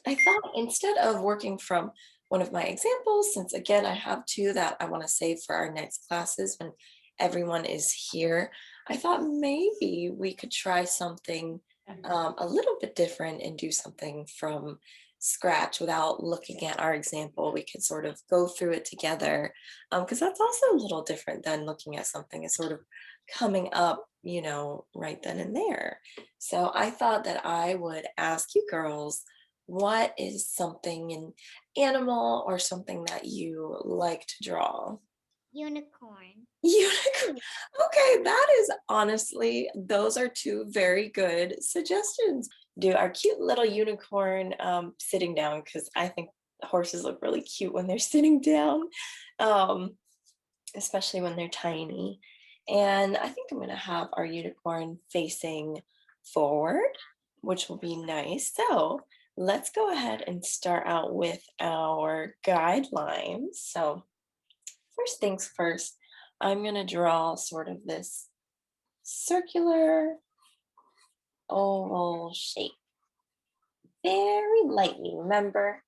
I thought instead of working from one of my examples, since again, I have two that I want to save for our next classes when everyone is here, I thought maybe we could try something a little bit different and do something from scratch without looking at our example. We could sort of go through it together because that's also a little different than looking at something and sort of coming up, right then and there. So I thought that I would ask you girls what is something an animal or something that you like to draw? Unicorn. Unicorn. Okay, that is honestly, those are two very good suggestions. Do our cute little unicorn sitting down because I think horses look really cute when they're sitting down, um, especially when they're tiny. And I think I'm going to have our unicorn facing forward, which will be nice. So let's go ahead and start out with our guidelines. So first things first, I'm going to draw sort of this circular oval shape very lightly, remember,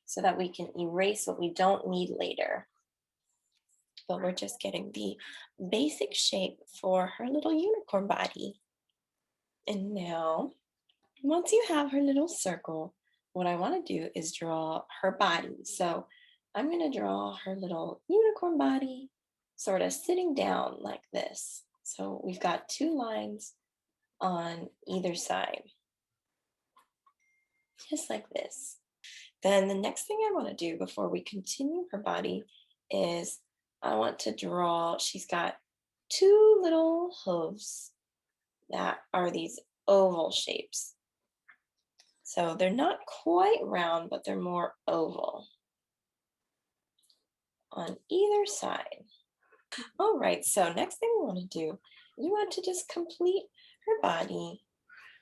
so that we can erase what we don't need later. But we're just getting the basic shape for her little unicorn body. And now, once you have her little circle, what I want to do is draw her body. So I'm going to draw her little unicorn body sort of sitting down like this. So we've got two lines on either side, just like this. Then the next thing I want to do before we continue her body is I want to draw, she's got two little hooves that are these oval shapes. So they're not quite round, but they're more oval on either side. All right, so next thing we want to do is we want to just complete her body,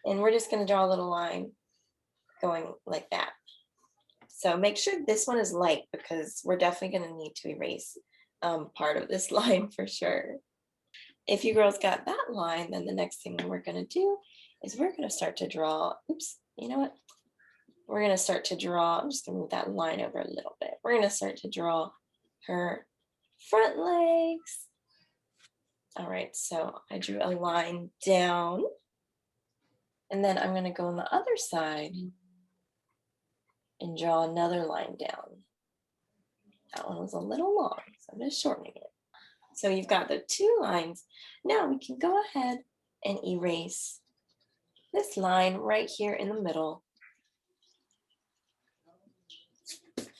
and we're just going to draw a little line going like that. So make sure this one is light because we're definitely going to need to erase part of this line for sure. If you girls got that line, then the next thing we're going to do is we're going to start to draw, oops, you know what? We're going to start to draw, I'm just going to move that line over a little bit. We're going to start to draw her front legs. All right, so I drew a line down, and then I'm going to go on the other side and draw another line down. That one was a little long, so I'm just shortening it. So you've got the two lines. Now we can go ahead and erase this line right here in the middle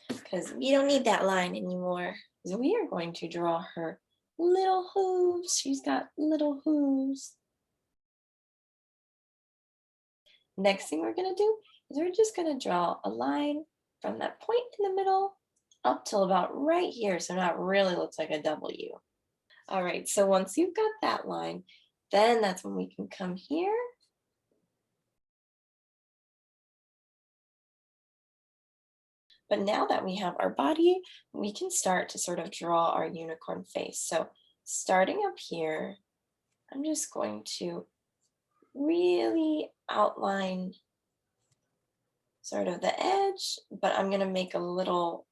because we don't need that line anymore. So we are going to draw her little hooves. She's got little hooves. Next thing we're going to do is we're just going to draw a line from that point in the middle up till about right here. So now it really looks like a W. All right, so once you've got that line, then that's when we can come here. But now that we have our body, we can start to sort of draw our unicorn face. So starting up here, I'm just going to really outline sort of the edge, but I'm going to make a little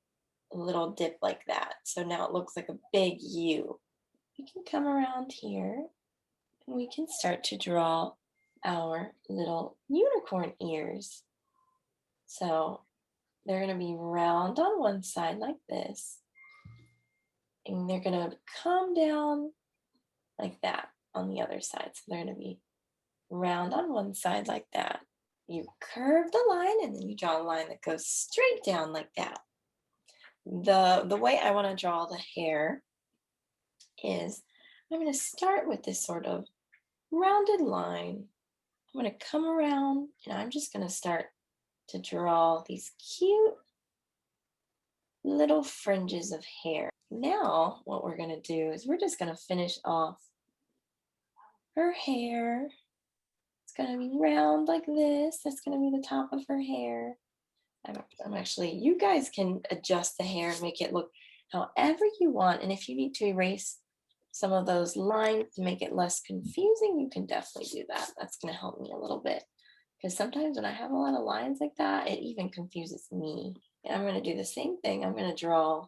dip like that. So now it looks like a big U. We can come around here and we can start to draw our little unicorn ears. So they're going to be round on one side like this, and they're going to come down like that on the other side. So they're going to be round on one side like that. You curve the line and then you draw a line that goes straight down like that. The way I want to draw the hair is I'm going to start with this sort of rounded line. I'm going to come around and I'm just going to start to draw these cute little fringes of hair. Now what we're going to do is we're just going to finish off her hair. It's going to be round like this. That's going to be the top of her hair. I'm actually, you guys can adjust the hair and make it look however you want. And if you need to erase some of those lines to make it less confusing, you can definitely do that. That's going to help me a little bit. because sometimes when I have a lot of lines like that, it even confuses me. And I'm going to do the same thing. I'm going to draw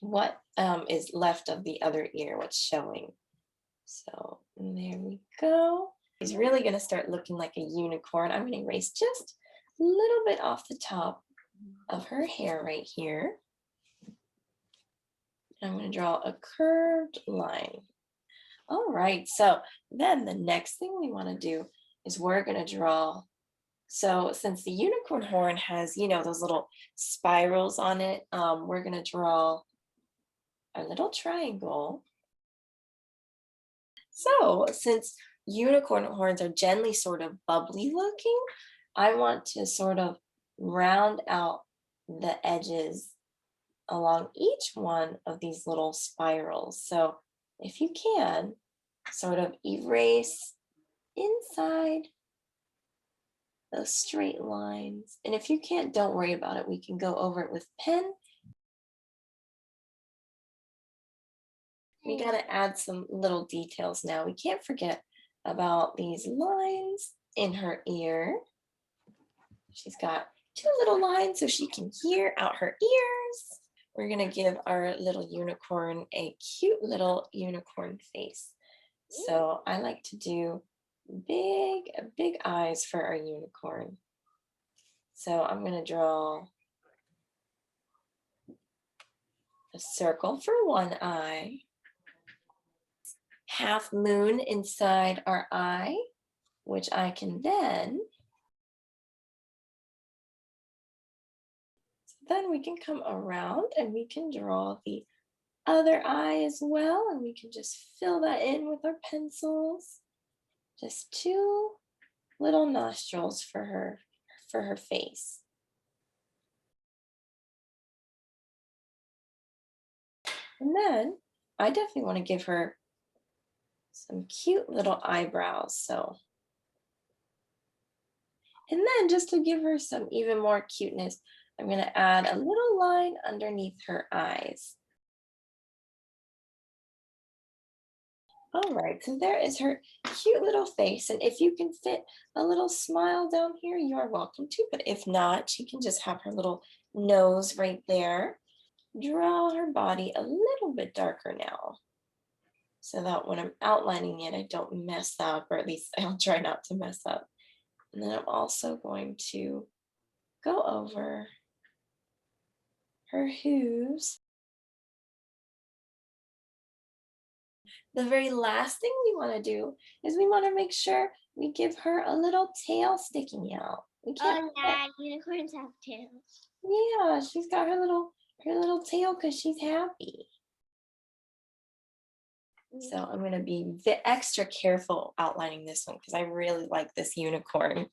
what is left of the other ear, what's showing. So there we go. He's really going to start looking like a unicorn. I'm going to erase just a little bit off the top of her hair right here. I'm going to draw a curved line. All right, so then the next thing we want to do is we're going to draw. So since the unicorn horn has, those little spirals on it, we're going to draw a little triangle. So since unicorn horns are generally sort of bubbly looking, I want to sort of round out the edges along each one of these little spirals. So if you can, sort of erase inside those straight lines. And if you can't, don't worry about it. We can go over it with pen. We got to add some little details now. We can't forget about these lines in her ear. She's got two little lines so she can hear out her ears. We're going to give our little unicorn a cute little unicorn face. So I like to do big eyes for our unicorn. So I'm going to draw a circle for one eye, half moon inside our eye, which I can then we can come around and we can draw the other eye as well, and we can just fill that in with our pencils. Just two little nostrils for her face. And then I definitely want to give her some cute little eyebrows. And then just to give her some even more cuteness, I'm going to add a little line underneath her eyes. All right, so there is her cute little face. And if you can fit a little smile down here, you are welcome to. But if not, she can just have her little nose right there. Draw her body a little bit darker now, so that when I'm outlining it, I don't mess up, or at least I'll try not to mess up. And then I'm also going to go over her hooves. The very last thing we want to do is we want to make sure we give her a little tail sticking out. We can't. Oh yeah, unicorns have tails. Yeah, she's got her little tail because she's happy. So I'm going to be extra careful outlining this one because I really like this unicorn.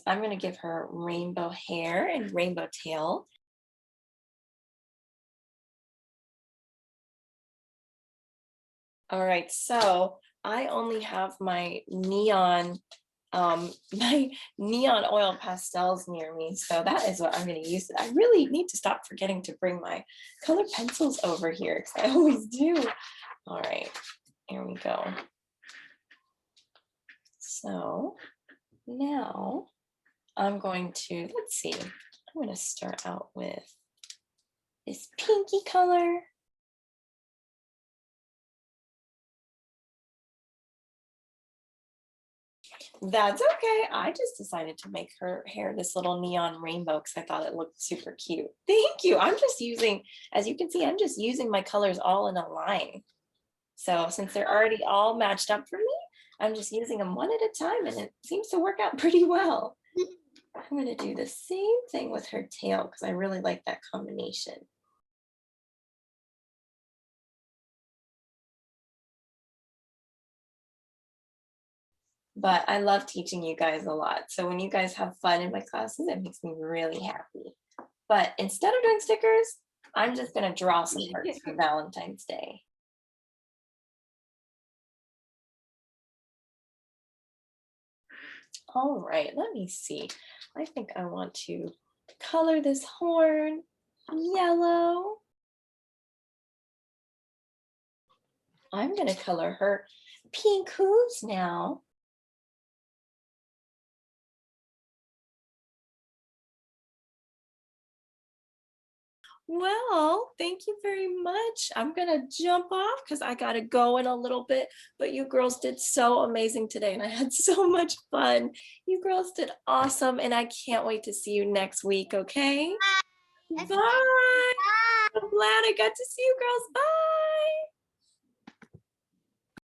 I'm going to give her rainbow hair and rainbow tail. All right, so I only have my neon oil pastels near me, so that is what I'm going to use. I really need to stop forgetting to bring my color pencils over here because I always do. All right, here we go. So now I'm going to, let's see, I'm going to start out with this pinky color. That's okay. I just decided to make her hair this little neon rainbow because I thought it looked super cute. Thank you. I'm just using, as you can see, I'm just using my colors all in a line. So since they're already all matched up for me, I'm just using them one at a time, and it seems to work out pretty well. I'm going to do the same thing with her tail because I really like that combination. But I love teaching you guys a lot. So when you guys have fun in my classes, it makes me really happy. But instead of doing stickers, I'm just going to draw some hearts for Valentine's Day. All right, let me see. I think I want to color this horn yellow. I'm gonna color her pink hooves now. Well, thank you very much. I'm gonna jump off because I gotta go in a little bit, but you girls did so amazing today and I had so much fun. You girls did awesome and I can't wait to see you next week, okay? Okay. Bye. Bye. I'm glad I got to see you girls. Bye.